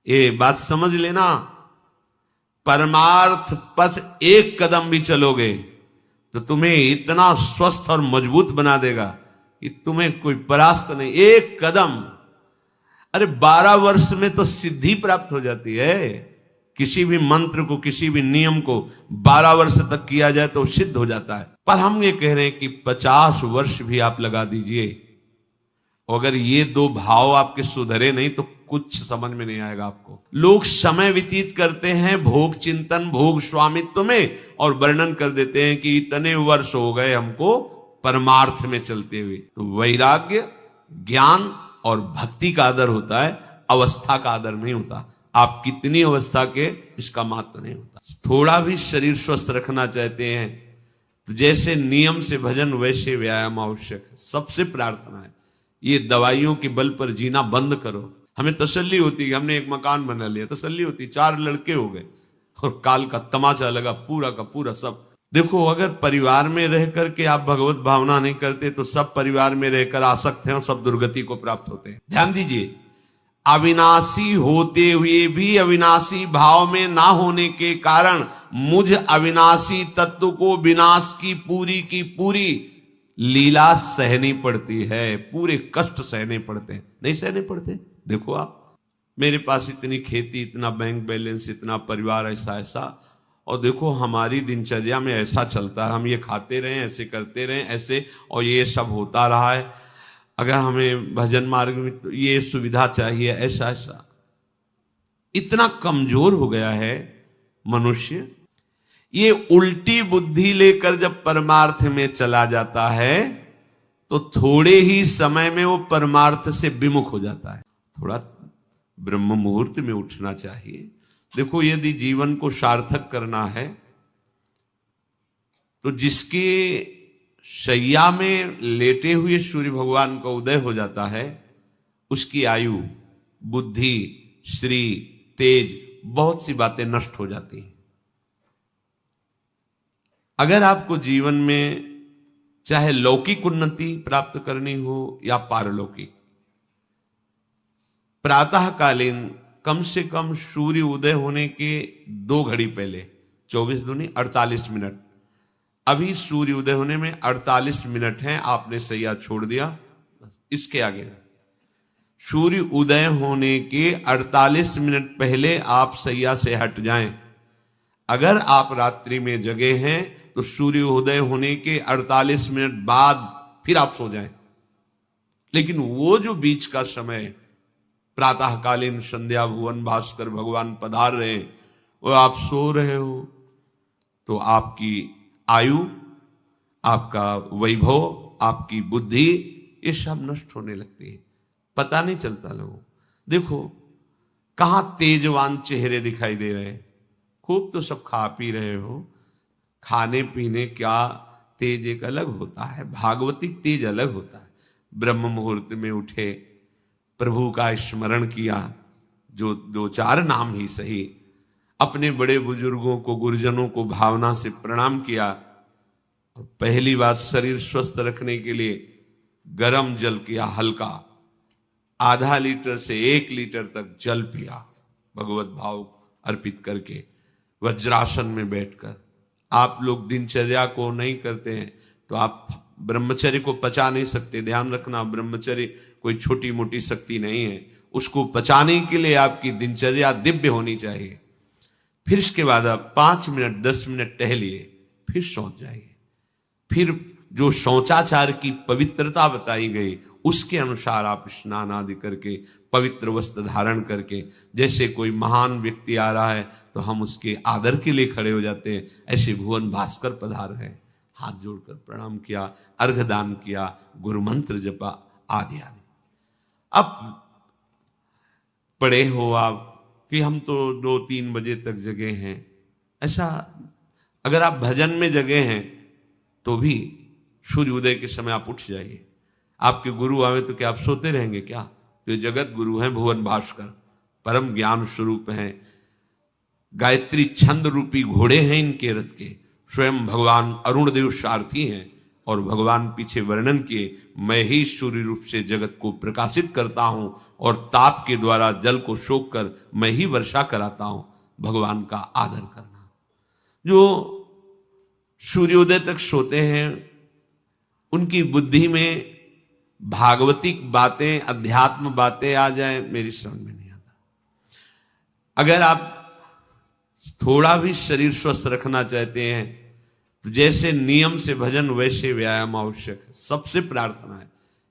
ये बात समझ लेना, परमार्थ पथ एक कदम भी चलोगे तो तुम्हें इतना स्वस्थ और मजबूत बना देगा कि तुम्हें कोई परास्त नहीं। एक कदम, अरे 12 वर्ष में तो सिद्धि प्राप्त हो जाती है। किसी भी मंत्र को, किसी भी नियम को 12 वर्ष तक किया जाए तो सिद्ध हो जाता है। पर हम ये कह रहे हैं कि 50 वर्ष भी आप लगा दीजिए, अगर ये दो भाव आपके सुधरे नहीं तो कुछ समझ में नहीं आएगा आपको। लोग समय व्यतीत करते हैं भोग चिंतन, भोग स्वामित्व में, और वर्णन कर देते हैं कि इतने वर्ष हो गए हमको परमार्थ में चलते हुए। तो वैराग्य, ज्ञान और भक्ति का आदर होता है, अवस्था का आदर नहीं होता। आप कितनी अवस्था के, इसका महत्व नहीं होता। थोड़ा भी शरीर स्वस्थ रखना चाहते हैं तो जैसे नियम से भजन वैसे व्यायाम आवश्यक है। सबसे प्रार्थना है, ये दवाइयों के बल पर जीना बंद करो। हमें तसल्ली होती है कि हमने एक मकान बना लिया, तसल्ली होती, 4 लड़के हो गए और काल का तमाचा लगा पूरा का पूरा सब। देखो, अगर परिवार में रह करके आप भगवत भावना नहीं करते तो सब परिवार में रहकर आसक्त हैं और सब दुर्गति को प्राप्त होते हैं। ध्यान दीजिए, अविनाशी होते हुए भी अविनाशी भाव में ना होने के कारण मुझ अविनाशी तत्व को विनाश की पूरी लीला सहनी पड़ती है। पूरे कष्ट सहने पड़ते हैं, नहीं सहने पड़ते। देखो आप, मेरे पास इतनी खेती, इतना बैंक बैलेंस, इतना परिवार, ऐसा, और देखो हमारी दिनचर्या में ऐसा चलता है, हम ये खाते रहें, ऐसे करते रहें, ऐसे, और ये सब होता रहा है। अगर हमें भजन मार्ग में तो ये सुविधा चाहिए, ऐसा, इतना कमजोर हो गया है मनुष्य। ये उल्टी बुद्धि लेकर जब परमार्थ में चला जाता है तो थोड़े ही समय में वो परमार्थ से विमुख हो जाता है। थोड़ा ब्रह्म मुहूर्त में उठना चाहिए। देखो, यदि जीवन को सार्थक करना है तो जिसके शैया में लेटे हुए सूर्य भगवान का उदय हो जाता है, उसकी आयु, बुद्धि, श्री, तेज, बहुत सी बातें नष्ट हो जाती हैं। अगर आपको जीवन में चाहे लौकिक उन्नति प्राप्त करनी हो या पारलौकिक, प्रातःकालीन कम से कम सूर्य उदय होने के 2 घड़ी पहले, 24 दूनी 48 मिनट, अभी सूर्य उदय होने में 48 मिनट हैं, आपने सैया छोड़ दिया, इसके आगे नहीं। सूर्य उदय होने के 48 मिनट पहले आप सैया से हट जाएं। अगर आप रात्रि में जगे हैं तो सूर्य उदय होने के 48 मिनट बाद फिर आप सो जाएं। लेकिन वो जो बीच का समय, प्रातःकालीन संध्या भुवन भास्कर भगवान पधार रहे, वो आप सो रहे हो, तो आपकी आयु, आपका वैभव, आपकी बुद्धि, ये सब नष्ट होने लगती है, पता नहीं चलता लोगों। देखो कहां तेजवान चेहरे दिखाई दे रहे हैं। खूब तो सब खा पी रहे हो, खाने पीने का तेज एक अलग होता है, भागवतिक तेज अलग होता है। ब्रह्म मुहूर्त में उठे, प्रभु का स्मरण किया, जो 2-4 नाम ही सही, अपने बड़े बुजुर्गों को, गुरुजनों को भावना से प्रणाम किया, और पहली बात शरीर स्वस्थ रखने के लिए गर्म जल किया, हल्का, आधा लीटर से 1 लीटर तक जल पिया, भगवत भाव अर्पित करके, वज्रासन में बैठकर। आप लोग दिनचर्या को नहीं करते हैं तो आप ब्रह्मचर्य को पचा नहीं सकते। ध्यान रखना, ब्रह्मचर्य कोई छोटी मोटी शक्ति नहीं है, उसको पचाने के लिए आपकी दिनचर्या दिव्य होनी चाहिए। फिर इसके बाद आप 5 मिनट 10 मिनट टहलिए, फिर सो जाइए। फिर जो शौचाचार की पवित्रता बताई गई उसके अनुसार आप स्नान आदि करके, पवित्र वस्त्र धारण करके, जैसे कोई महान व्यक्ति आ रहा है तो हम उसके आदर के लिए खड़े हो जाते हैं, ऐसे भुवन भास्कर पधार है, हाथ जोड़कर प्रणाम किया, अर्घ दान किया, गुरु मंत्र जपा, आदि आदि। अब पड़े हो आप कि हम तो 2-3 बजे तक जगे हैं, ऐसा अगर आप भजन में जगे हैं तो भी सूर्योदय के समय आप उठ जाइए। आपके गुरु आवे तो क्या आप सोते रहेंगे क्या? तो जगत गुरु हैं भुवन भास्कर, परम ज्ञान स्वरूप हैं, गायत्री छंद रूपी घोड़े हैं इनके रथ के, स्वयं भगवान अरुण देव सारथी हैं, और भगवान पीछे वर्णन किए, मैं ही सूर्य रूप से जगत को प्रकाशित करता हूं और ताप के द्वारा जल को सोख कर मैं ही वर्षा कराता हूं। भगवान का आदर करना। जो सूर्योदय तक सोते हैं उनकी बुद्धि में भागवतिक बातें, अध्यात्म बातें आ जाए, मेरी समझ में नहीं आता। अगर आप थोड़ा भी शरीर स्वस्थ रखना चाहते हैं तो जैसे नियम से भजन वैसे व्यायाम आवश्यक है। सबसे प्रार्थना है,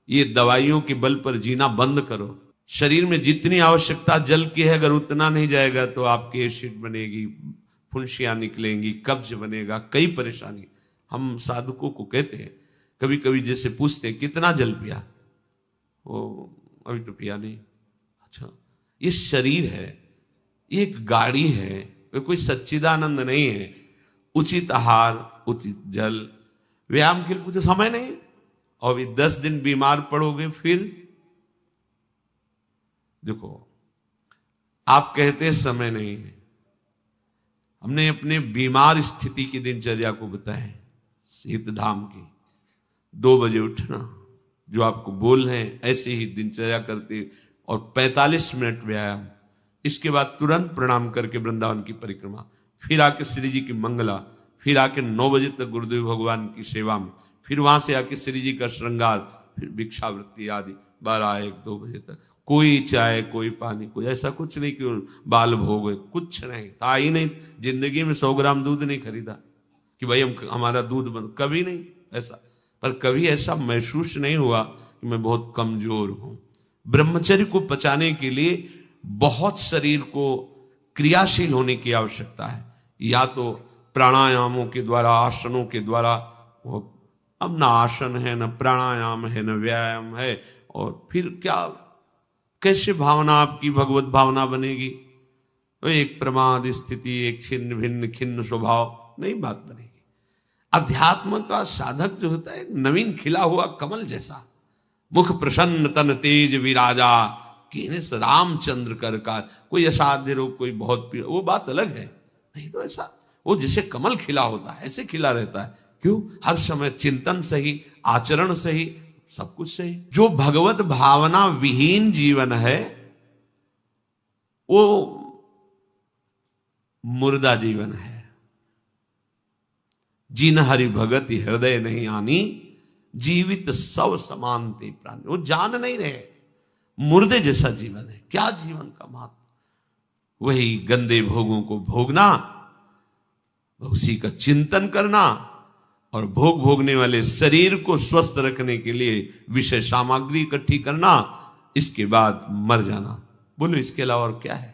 ये दवाइयों के बल पर जीना बंद करो। शरीर में जितनी आवश्यकता जल की है, अगर उतना नहीं जाएगा तो आपकी एसिड बनेगी, फुंसियां निकलेंगी, कब्ज बनेगा, कई परेशानी। हम साधुकों को कहते हैं, कभी कभी जैसे पूछते हैं कितना जल पिया, वो अभी तो पिया नहीं। अच्छा, ये शरीर है, ये एक गाड़ी है, कोई सच्चिदानंद नहीं है। उचित आहार, उचित जल, व्यायाम के लिए कुछ समय नहीं। और भी 10 दिन बीमार पड़ोगे फिर देखो, आप कहते समय नहीं है। हमने अपने बीमार स्थिति की दिनचर्या को बताया, शीत धाम की 2 बजे उठना, जो आपको बोल रहे हैं ऐसे ही दिनचर्या करते, और 45 मिनट व्यायाम। इसके बाद तुरंत प्रणाम करके वृंदावन की परिक्रमा, फिर आके श्री जी की मंगला, फिर आके 9 बजे तक गुरुदेव भगवान की सेवा में, फिर वहां से आके श्री जी का श्रृंगार, फिर भिक्षावृत्ति आदि 12-1-2 बजे तक। कोई चाय, कोई पानी, कोई ऐसा कुछ नहीं कि बाल भोग, कुछ नहीं था ही नहीं। जिंदगी में 100 ग्राम दूध नहीं खरीदा कि भाई हमारा दूध बन, कभी नहीं ऐसा। पर कभी ऐसा महसूस नहीं हुआ कि मैं बहुत कमजोर हूं। ब्रह्मचर्य को पचाने के लिए बहुत शरीर को क्रियाशील होने की आवश्यकता है। या तो प्राणायामों के द्वारा, आसनों के द्वारा, अब ना आसन है, न प्राणायाम है, न व्यायाम है, और फिर क्या, कैसे भावना आपकी भगवत भावना बनेगी? तो एक प्रमाद स्थिति, एक छिन्न भिन्न खिन्न स्वभाव, नहीं बात बनेगी। अध्यात्म का साधक जो होता है, नवीन खिला हुआ कमल जैसा, मुख प्रसन्न तन तेज विराजा, कीनेस रामचंद्र कर का। कोई असाध्य रोग, कोई बहुत पीड़ा, वो बात अलग है। नहीं तो ऐसा वो जैसे कमल खिला होता है ऐसे खिला रहता है। क्यों? हर समय चिंतन सही, आचरण सही, सब कुछ सही। जो भगवत भावना विहीन जीवन है वो मुर्दा जीवन है। जिन हरि भगति हृदय नहीं आनी, जीवित सब समानते प्राणी। वो जान नहीं रहे, मुर्दे जैसा जीवन है। क्या जीवन का महत्व? वही गंदे भोगों को भोगना, उसी का चिंतन करना, और भोग भोगने वाले शरीर को स्वस्थ रखने के लिए विषय सामग्री इकट्ठी करना, इसके बाद मर जाना। बोलो इसके अलावा और क्या है?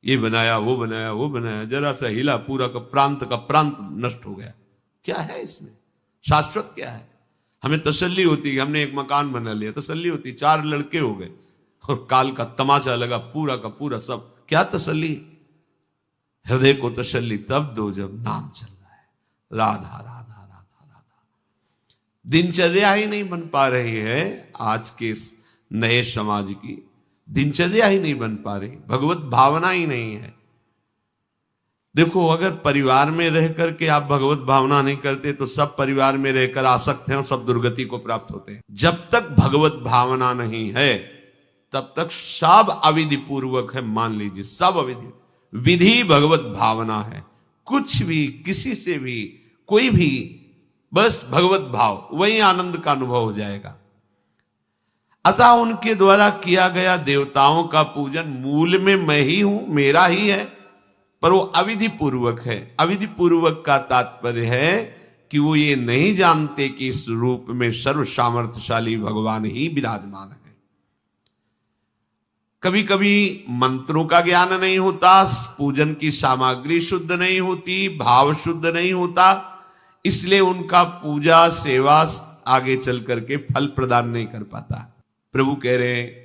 ये बनाया, वो बनाया, वो बनाया, जरा सा हिला, पूरा का प्रांत नष्ट हो गया। क्या है इसमें? शाश्वत क्या है? हमें तसल्ली होती है, हमने एक मकान बना लिया, तसल्ली होती, 4 लड़के हो गए और काल का तमाचा लगा, पूरा का पूरा सब। क्या तसल्ली? हृदय को तसल्ली तब दो जब नाम चल रहा है, राधा राधा राधा राधा। दिनचर्या ही नहीं बन पा रही है आज के नए समाज की, दिनचर्या ही नहीं बन पा रही, भगवत भावना ही नहीं है। देखो, अगर परिवार में रह करके आप भगवत भावना नहीं करते तो सब परिवार में रहकर आसक्त हैं और सब दुर्गति को प्राप्त होते हैं। जब तक भगवत भावना नहीं है तब तक सब अविधि पूर्वक है। मान लीजिए सब अविधि, विधि भगवत भावना है। कुछ भी, किसी से भी, कोई भी, बस भगवत भाव, वही आनंद का अनुभव हो जाएगा। अतः उनके द्वारा किया गया देवताओं का पूजन मूल में मैं ही हूं, मेरा ही है, पर वो अविधि पूर्वक है। अविधि पूर्वक का तात्पर्य है कि वो ये नहीं जानते कि इस रूप में सर्व सामर्थ्यशाली भगवान ही विराजमान है। कभी कभी मंत्रों का ज्ञान नहीं होता, पूजन की सामग्री शुद्ध नहीं होती, भाव शुद्ध नहीं होता, इसलिए उनका पूजा सेवा आगे चल करके फल प्रदान नहीं कर पाता। प्रभु कह रहे हैं,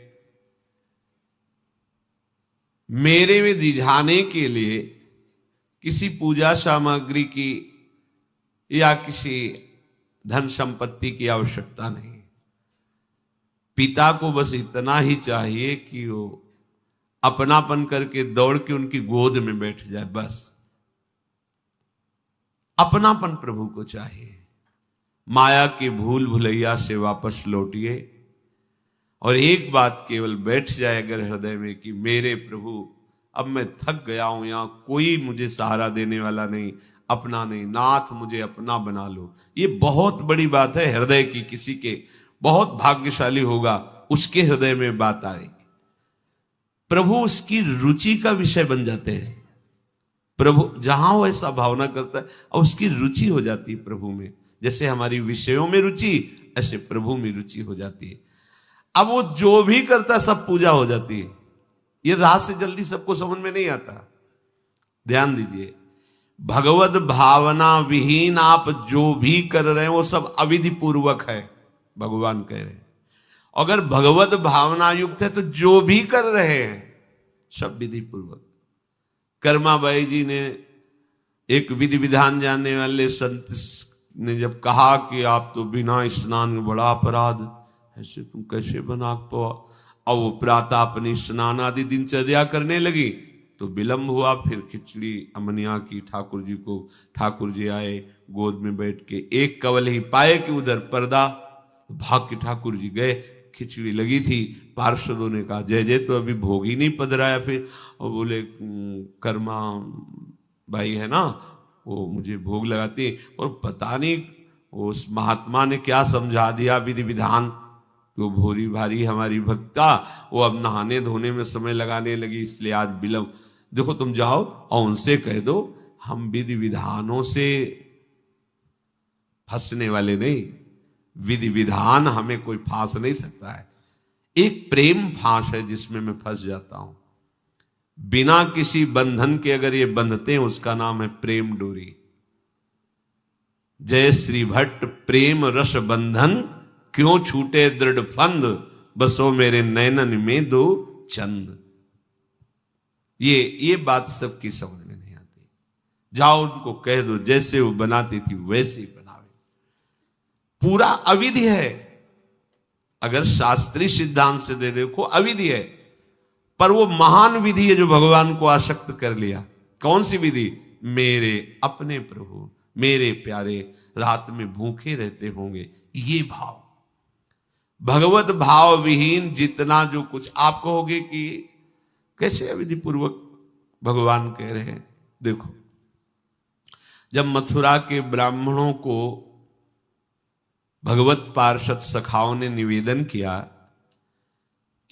मेरे में रिझाने के लिए किसी पूजा सामग्री की या किसी धन संपत्ति की आवश्यकता नहीं। पिता को बस इतना ही चाहिए कि वो अपनापन करके दौड़ के उनकी गोद में बैठ जाए, बस। अपनापन प्रभु को चाहिए, माया के भूल भुलैया से वापस लौटिए और एक बात केवल बैठ जाए अगर हृदय में कि मेरे प्रभु अब मैं थक गया हूं, यहां कोई मुझे सहारा देने वाला नहीं, अपना नहीं, नाथ मुझे अपना बना लो। ये बहुत बड़ी बात है हृदय की, किसी के बहुत भाग्यशाली होगा उसके हृदय में बात आएगी। प्रभु उसकी रुचि का विषय बन जाते हैं। प्रभु जहां वो ऐसा भावना करता है और उसकी रुचि हो जाती है प्रभु में। जैसे हमारी विषयों में रुचि, ऐसे प्रभु में रुचि हो जाती है। अब वो जो भी करता है सब पूजा हो जाती है। ये रात से जल्दी सबको समझ में नहीं आता। ध्यान दीजिए, भगवत भावना विहीन आप जो भी कर रहे हैं वो सब अविधि पूर्वक है, भगवान कह रहे हैं। अगर भगवत भावना युक्त है तो जो भी कर रहे हैं सब विधि पूर्वक। कर्माबाई जी ने, एक विधि विधान जानने वाले संत ने जब कहा कि आप तो बिना स्नान में बड़ा अपराध, ऐसे तुम कैसे बना पाओ। और वो प्रातः अपनी स्नान आदि दिनचर्या करने लगी तो विलंब हुआ। फिर खिचड़ी अमनिया की ठाकुर जी को, ठाकुर जी आए गोद में बैठ के, एक कवल ही पाए कि उधर पर्दा, भाग के ठाकुर जी गए। खिचड़ी लगी थी, पार्षदों ने कहा जय जय तो अभी भोग ही नहीं पधराया। फिर और बोले कर्मा भाई है ना, वो मुझे भोग लगाती, और पता नहीं उस महात्मा ने क्या समझा दिया विधि विधान, वो भोरी भारी हमारी भक्ता, वो अब नहाने धोने में समय लगाने लगी, इसलिए आज विलंब। देखो तुम जाओ और उनसे कह दो हम विधि विधानों से फंसने वाले नहीं, विधि विधान हमें कोई फांस नहीं सकता है। एक प्रेम फांस है जिसमें मैं फंस जाता हूं, बिना किसी बंधन के अगर ये बंधते हैं उसका नाम है प्रेम डोरी। जय श्री भट्ट प्रेम रस बंधन, क्यों छूटे दृढ़ फंद, बसो मेरे नैनन में दो चंद। ये बात सबकी समझ में नहीं आती। जाओ उनको कह दो जैसे वो बनाती थी वैसे ही बनावे। पूरा अविधि है। अगर शास्त्रीय सिद्धांत से दे देखो अविधि है, पर वो महान विधि है जो भगवान को आसक्त कर लिया। कौन सी विधि? मेरे अपने प्रभु, मेरे प्यारे रात में भूखे रहते होंगे, ये भाव। भगवत भाव विहीन जितना जो कुछ आप कहोगे कि कैसे अविधि पूर्वक भगवान कह रहे हैं। देखो, जब मथुरा के ब्राह्मणों को भगवत पार्षद सखाओं ने निवेदन किया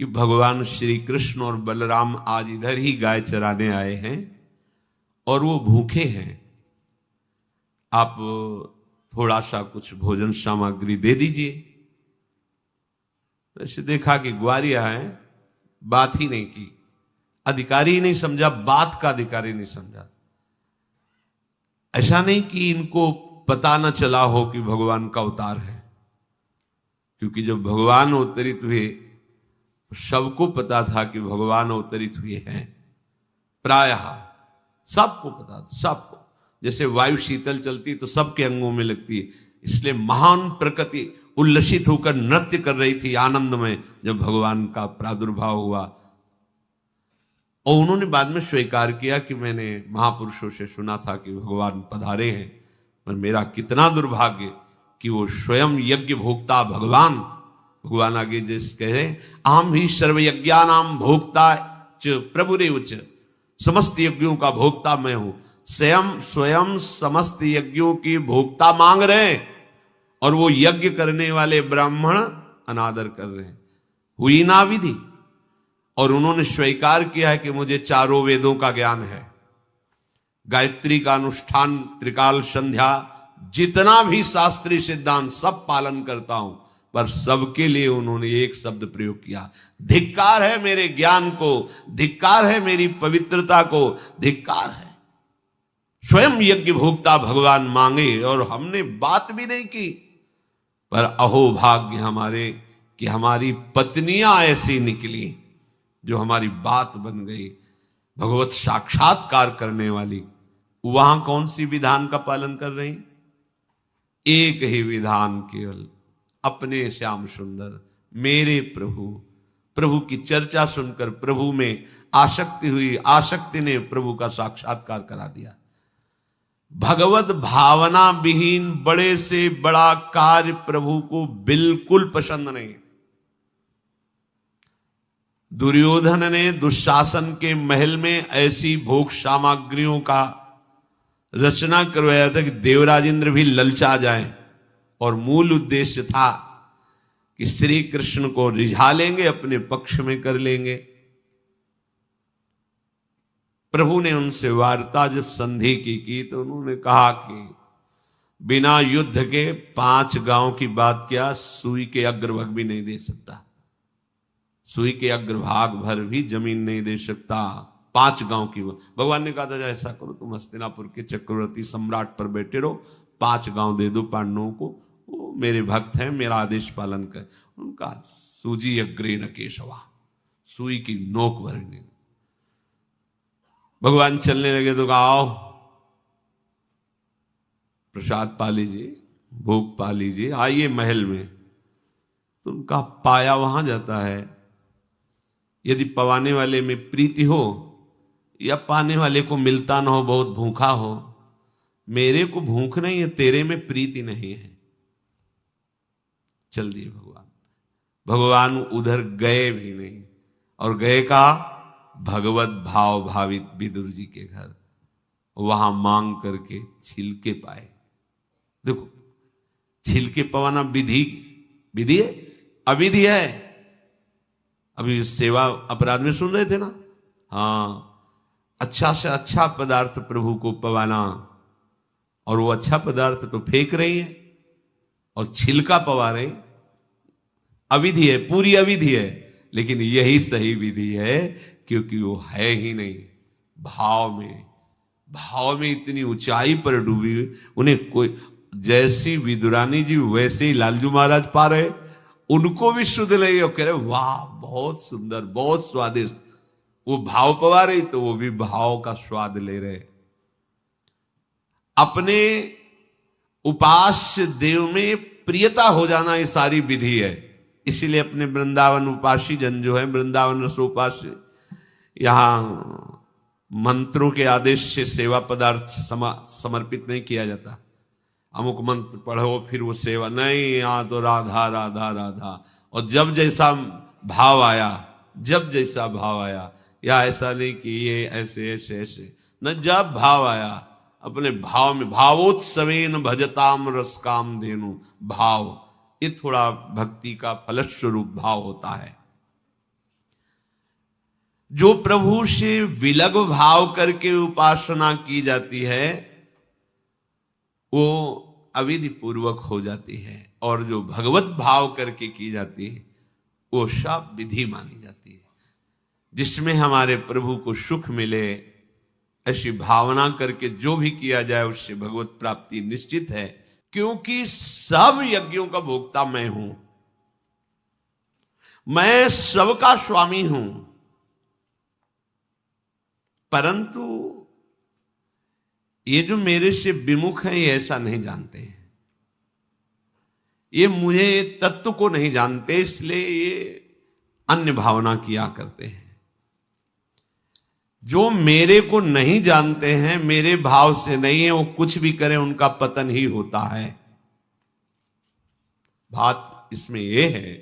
कि भगवान श्री कृष्ण और बलराम आज इधर ही गाय चराने आए हैं और वो भूखे हैं, आप थोड़ा सा कुछ भोजन सामग्री दे दीजिए। तो ऐसे देखा कि ग्वारिया है, बात ही नहीं की, अधिकारी ही नहीं समझा, बात का अधिकारी नहीं समझा। ऐसा नहीं कि इनको पता न चला हो कि भगवान का अवतार है, क्योंकि जब भगवान अवतरित हुए सबको पता था कि भगवान अवतरित हुए हैं। प्रायः सबको पता था, सबको। जैसे वायु शीतल चलती तो सबके अंगों में लगती है, इसलिए महान प्रकृति उल्लसित होकर नृत्य कर रही थी आनंद में जब भगवान का प्रादुर्भाव हुआ। और उन्होंने बाद में स्वीकार किया कि मैंने महापुरुषों से सुना था कि भगवान पधारे हैं, पर मेरा कितना दुर्भाग्य कि वो स्वयं यज्ञ भोक्ता भगवान आगे जैसे कह रहे, आम ही सर्वयज्ञानाम भोक्ता च प्रभुरेव च, समस्त यज्ञों का भोक्ता मैं हूं। स्वयं समस्त यज्ञों की भोक्ता मांग रहे हैं और वो यज्ञ करने वाले ब्राह्मण अनादर कर रहे हैं। हुई ना विधि। और उन्होंने स्वीकार किया है कि मुझे चारों वेदों का ज्ञान है, गायत्री का अनुष्ठान, त्रिकाल संध्या, जितना भी शास्त्रीय सिद्धांत सब पालन करता हूं, पर सबके लिए उन्होंने एक शब्द प्रयोग किया, धिक्कार है मेरे ज्ञान को, धिक्कार है मेरी पवित्रता को, धिक्कार है। स्वयं यज्ञ भोक्ता भगवान मांगे और हमने बात भी नहीं की। पर अहो भाग्य हमारे कि हमारी पत्नियां ऐसी निकली जो हमारी बात बन गई, भगवत साक्षात्कार करने वाली। वहां कौन सी विधान का पालन कर रही? एक ही विधान, केवल अपने श्याम सुंदर मेरे प्रभु की चर्चा सुनकर प्रभु में आसक्ति हुई, आसक्ति ने प्रभु का साक्षात्कार करा दिया। भगवत भावना विहीन बड़े से बड़ा कार्य प्रभु को बिल्कुल पसंद नहीं। दुर्योधन ने दुशासन के महल में ऐसी भोग सामग्रियों का रचना करवाया था कि देवराज इंद्र भी ललचा जाए, और मूल उद्देश्य था कि श्री कृष्ण को रिझा लेंगे, अपने पक्ष में कर लेंगे। प्रभु ने उनसे वार्ता जब संधि की तो उन्होंने कहा कि बिना युद्ध के 5 गांव की बात क्या, सुई के अग्रभाग भी नहीं दे सकता, सुई के अग्रभाग भर भी जमीन नहीं दे सकता। 5 गांव की भगवान ने कहा था ऐसा करो, तुम हस्तिनापुर के चक्रवर्ती सम्राट पर बैठे रहो, 5 गांव दे दो पांडवों को, वो मेरे भक्त हैं, मेरा आदेश पालन कर। उनका सूजी अग्रे न केशवा, सुई की नोक भरेंगे। भगवान चलने लगे तो कहा आओ प्रसाद पा लीजिए, भोग पा लीजिए, आइए महल में। तो उनका पाया वहां जाता है। यदि पवाने वाले में प्रीति हो या पाने वाले को मिलता ना हो, बहुत भूखा हो, मेरे को भूख नहीं है, तेरे में प्रीति नहीं है, चल दिए भगवान। भगवान उधर गए भी नहीं, और गए कहा भगवत भाव भावित विदुर जी के घर, वहां मांग करके छिलके पाए। देखो छिलके पवाना विधि है, अविधि है। अभी सेवा अपराध में सुन रहे थे ना, हाँ, अच्छा से अच्छा पदार्थ प्रभु को पवाना, और वो अच्छा पदार्थ तो फेंक रही है और छिलका पवा रहे, अविधि है, पूरी अविधि है। लेकिन यही सही विधि है, क्योंकि वो है ही नहीं भाव में इतनी ऊंचाई पर डूबी। उन्हें कोई, जैसी विदुरानी जी वैसे ही लालजू महाराज पा रहे, उनको भी शुद्ध नहीं, और कह रहे वाह बहुत सुंदर, बहुत स्वादिष्ट। वो भाव पवा रही तो वो भी भाव का स्वाद ले रहे। अपने उपास्य देव में प्रियता हो जाना ये सारी विधि है। इसीलिए अपने वृंदावन उपासी जन जो है, वृंदावन रसोपास्य, यहां मंत्रों के आदेश से सेवा पदार्थ समर्पित नहीं किया जाता। अमुक मंत्र पढ़ो फिर वो सेवा नहीं, यहां तो राधा राधा राधा। और जब जैसा भाव आया, या ऐसा नहीं कि ये ऐसे ऐसे ऐसे न, जब भाव आया अपने भाव में, भावोत्सवेन भजताम रस काम धेनु, भाव ये थोड़ा भक्ति का फलस्वरूप भाव होता है। जो प्रभु से विलग भाव करके उपासना की जाती है वो अविधि पूर्वक हो जाती है, और जो भगवत भाव करके की जाती है वो सब विधि मानी जाती है। जिसमें हमारे प्रभु को सुख मिले, ऐसी भावना करके जो भी किया जाए उससे भगवत प्राप्ति निश्चित है। क्योंकि सब यज्ञों का भोक्ता मैं हूं, मैं सबका स्वामी हूं, परंतु ये जो मेरे से विमुख है ये ऐसा नहीं जानते हैं, ये मुझे तत्व को नहीं जानते, इसलिए ये अन्य भावना किया करते हैं। जो मेरे को नहीं जानते हैं, मेरे भाव से नहीं है, वो कुछ भी करें उनका पतन ही होता है। बात इसमें यह है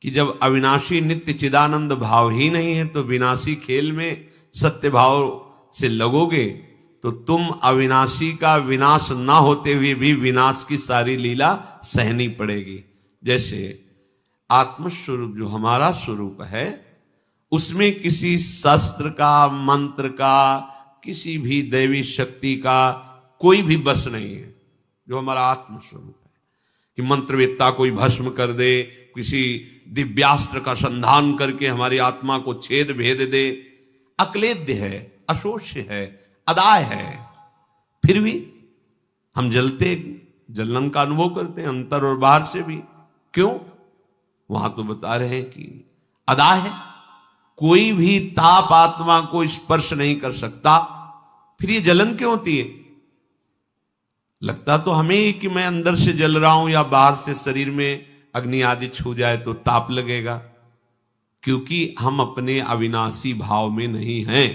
कि जब अविनाशी नित्य चिदानंद भाव ही नहीं है तो विनाशी खेल में सत्य भाव से लगोगे तो तुम अविनाशी का विनाश ना होते हुए भी विनाश की सारी लीला सहनी पड़ेगी। जैसे आत्मस्वरूप जो हमारा स्वरूप है उसमें किसी शस्त्र का, मंत्र का, किसी भी दैवी शक्ति का कोई भी बस नहीं है। जो हमारा आत्मस्वरूप है कि मंत्रवेत्ता कोई भस्म कर दे, किसी दिव्यास्त्र का संधान करके हमारी आत्मा को छेद भेद दे, अक्लेद्य है, अशोष्य है, अदाय है, फिर भी हम जलन का अनुभव करते हैं अंतर और बाहर से भी। क्यों? वहां तो बता रहे हैं कि अदाय है, कोई भी ताप आत्मा को स्पर्श नहीं कर सकता, फिर ये जलन क्यों होती है? लगता तो हमें ही कि मैं अंदर से जल रहा हूं या बाहर से शरीर में अग्नि आदि छू जाए तो ताप लगेगा, क्योंकि हम अपने अविनाशी भाव में नहीं हैं।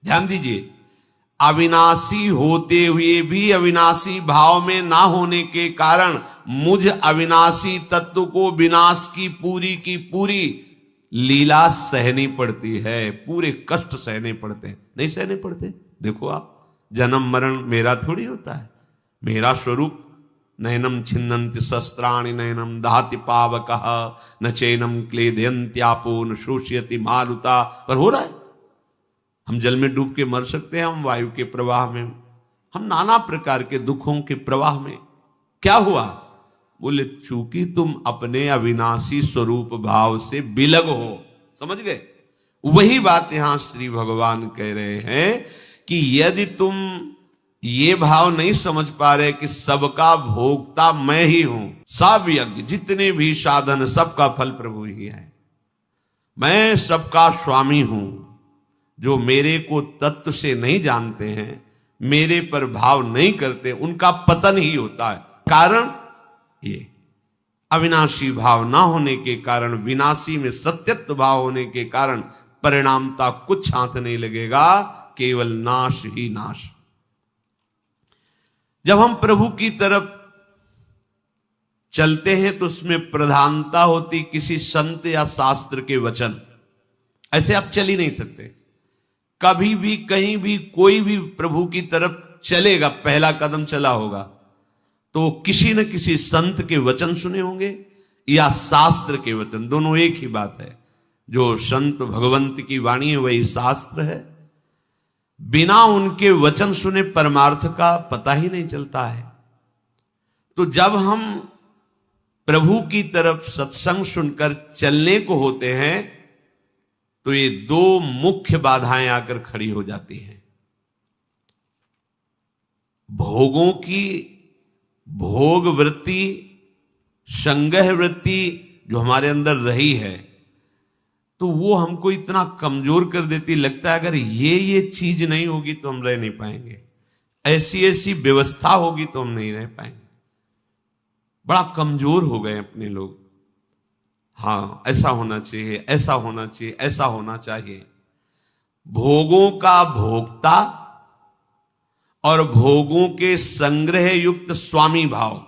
ध्यान दीजिए, अविनाशी होते हुए भी अविनाशी भाव में ना होने के कारण मुझ अविनाशी तत्व को विनाश की पूरी लीला सहनी पड़ती है, पूरे कष्ट सहने पड़ते हैं। नहीं सहने पड़ते? देखो आप, जन्म मरण मेरा थोड़ी होता है। मेरा स्वरूप नैनम छिन्नन्ति शस्त्राणि नैनम दहाति पावकः न चैनम क्लेदयन्त्यापो न शोषयति मारुता, पर हो रहा है। हम जल में डूब के मर सकते हैं, हम वायु के प्रवाह में, हम नाना प्रकार के दुखों के प्रवाह में। क्या हुआ? बोले चूंकि तुम अपने अविनाशी स्वरूप भाव से बिलग हो। समझ गए? वही बात यहां श्री भगवान कह रहे हैं कि यदि तुम ये भाव नहीं समझ पा रहे कि सबका भोक्ता मैं ही हूं, सब यज्ञ जितने भी साधन सबका फल प्रभु ही है, मैं सबका स्वामी हूं, जो मेरे को तत्व से नहीं जानते हैं, मेरे पर भाव नहीं करते, उनका पतन ही होता है। कारण ये अविनाशी भाव ना होने के कारण, विनाशी में सत्यत्व भाव होने के कारण परिणामता कुछ हाथ नहीं लगेगा, केवल नाश ही नाश। जब हम प्रभु की तरफ चलते हैं तो उसमें प्रधानता होती किसी संत या शास्त्र के वचन। ऐसे आप चल ही नहीं सकते। कभी भी कहीं भी कोई भी प्रभु की तरफ चलेगा, पहला कदम चला होगा तो किसी न किसी संत के वचन सुने होंगे या शास्त्र के वचन, दोनों एक ही बात है। जो संत भगवंत की वाणी है वही शास्त्र है। बिना उनके वचन सुने परमार्थ का पता ही नहीं चलता है। तो जब हम प्रभु की तरफ सत्संग सुनकर चलने को होते हैं तो ये दो मुख्य बाधाएं आकर खड़ी हो जाती हैं। भोगों की भोग वृत्ति, संग्रह वृत्ति जो हमारे अंदर रही है, तो वो हमको इतना कमजोर कर देती, लगता है अगर ये चीज नहीं होगी तो हम रह नहीं पाएंगे, ऐसी ऐसी व्यवस्था होगी तो हम नहीं रह पाएंगे। बड़ा कमजोर हो गए अपने लोग। हाँ, ऐसा होना चाहिए, ऐसा होना चाहिए, ऐसा होना चाहिए। भोगों का भोक्ता और भोगों के संग्रह युक्त स्वामी भाव।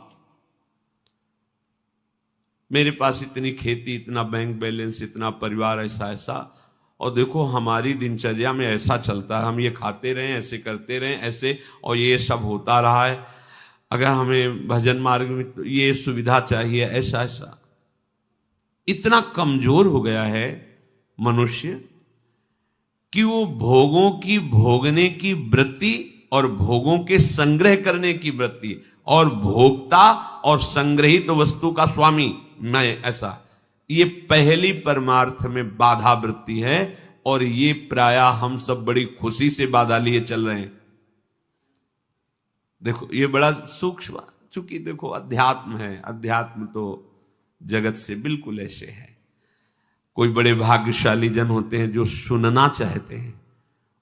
मेरे पास इतनी खेती, इतना बैंक बैलेंस, इतना परिवार, ऐसा ऐसा, और देखो हमारी दिनचर्या में ऐसा चलता है, हम ये खाते रहें, ऐसे करते रहें, ऐसे, और ये सब होता रहा है। अगर हमें भजन मार्ग में तो ये सुविधा चाहिए, ऐसा ऐसा। इतना कमजोर हो गया है मनुष्य कि वो भोगों की भोगने की वृत्ति और भोगों के संग्रह करने की वृत्ति और भोक्ता और संग्रहित वस्तु का स्वामी मैं, ऐसा, ये पहली परमार्थ में बाधा वृत्ति है। और ये प्रायः हम सब बड़ी खुशी से बाधा लिए चल रहे हैं। देखो ये बड़ा सूक्ष्म, चूंकि देखो अध्यात्म है, अध्यात्म तो जगत से बिल्कुल ऐसे है। कोई बड़े भाग्यशाली जन होते हैं जो सुनना चाहते हैं,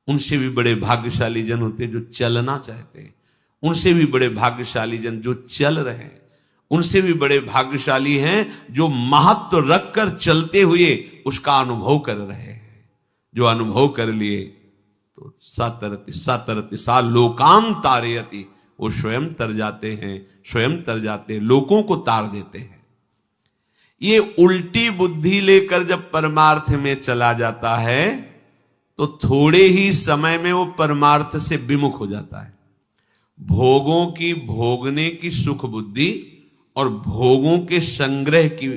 उनसे भी बड़े भाग्यशाली जन होते हैं जो चलना चाहते हैं, उनसे भी बड़े भाग्यशाली जन जो चल रहे हैं, उनसे भी बड़े भाग्यशाली हैं जो महत्व रखकर चलते हुए उसका अनुभव कर रहे हैं। जो अनुभव कर लिए तो सातरति सा लोकान तारयति, वो स्वयं तर जाते हैं, स्वयं तर जाते, लोगों को तार देते हैं। ये उल्टी बुद्धि लेकर जब परमार्थ में चला जाता है तो थोड़े ही समय में वो परमार्थ से विमुख हो जाता है। भोगों की भोगने की सुख बुद्धि और भोगों के संग्रह की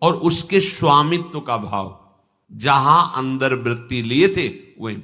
और उसके स्वामित्व का भाव जहां अंदर वृत्ति लिए थे वहीं